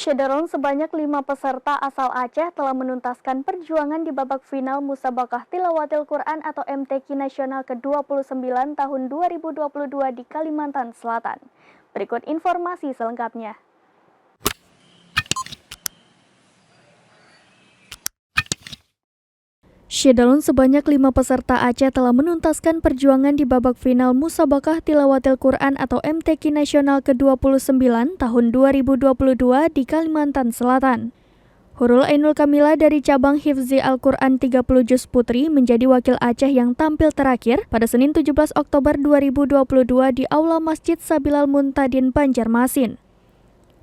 Syederon sebanyak 5 peserta asal Aceh telah menuntaskan perjuangan di babak final Musabaqah Tilawatil Quran atau MTQ Nasional ke-29 tahun 2022 di Kalimantan Selatan. Berikut informasi selengkapnya. Syederon sebanyak 5 peserta Aceh telah menuntaskan perjuangan di babak final Musabaqah Tilawatil Quran atau MTQ Nasional ke-29 tahun 2022 di Kalimantan Selatan. Hurul Ainul Kamila dari cabang Hifzi Al-Quran 30 Juz Putri menjadi wakil Aceh yang tampil terakhir pada Senin 17 Oktober 2022 di Aula Masjid Sabilal Muntadin, Banjarmasin.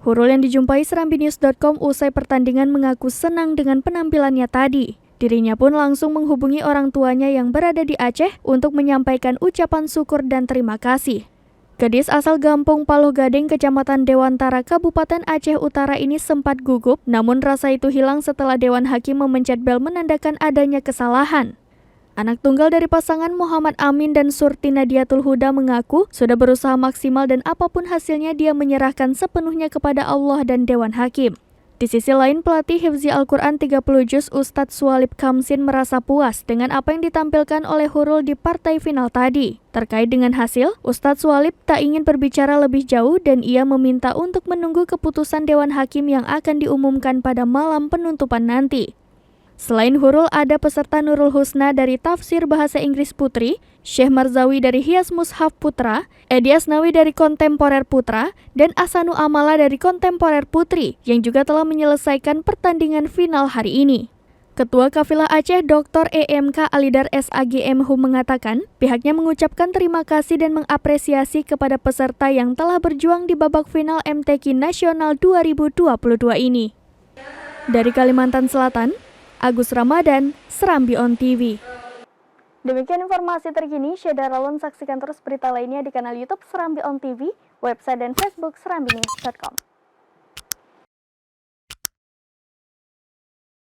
Hurul yang dijumpai serambinews.com usai pertandingan mengaku senang dengan penampilannya tadi. Dirinya pun langsung menghubungi orang tuanya yang berada di Aceh untuk menyampaikan ucapan syukur dan terima kasih. Gadis asal Gampung Paloh Gading, Kecamatan Dewantara, Kabupaten Aceh Utara ini sempat gugup, namun rasa itu hilang setelah Dewan Hakim memencet bel menandakan adanya kesalahan. Anak tunggal dari pasangan Muhammad Amin dan Surti Nadiatul Huda mengaku sudah berusaha maksimal dan apapun hasilnya dia menyerahkan sepenuhnya kepada Allah dan Dewan Hakim. Di sisi lain, pelatih Hifzi Al-Quran 30 Juz Ustadz Sualib Kamsin merasa puas dengan apa yang ditampilkan oleh Hurul di partai final tadi. Terkait dengan hasil, Ustadz Sualib tak ingin berbicara lebih jauh dan ia meminta untuk menunggu keputusan Dewan Hakim yang akan diumumkan pada malam penutupan nanti. Selain Hurul, ada peserta Nurul Husna dari Tafsir Bahasa Inggris Putri, Syekh Marzawi dari Hias Mushaf Putra, Edi Asnawi dari Kontemporer Putra, dan Asanu Amala dari Kontemporer Putri yang juga telah menyelesaikan pertandingan final hari ini. Ketua Kafilah Aceh Dr. EMK Alidar SAGMHU mengatakan pihaknya mengucapkan terima kasih dan mengapresiasi kepada peserta yang telah berjuang di babak final MTQ Nasional 2022 ini. Dari Kalimantan Selatan, Agus Ramadan, Serambi On TV. Demikian informasi terkini, Syederon saksikan terus berita lainnya di kanal YouTube Serambi On TV, website dan Facebook serambinews.com.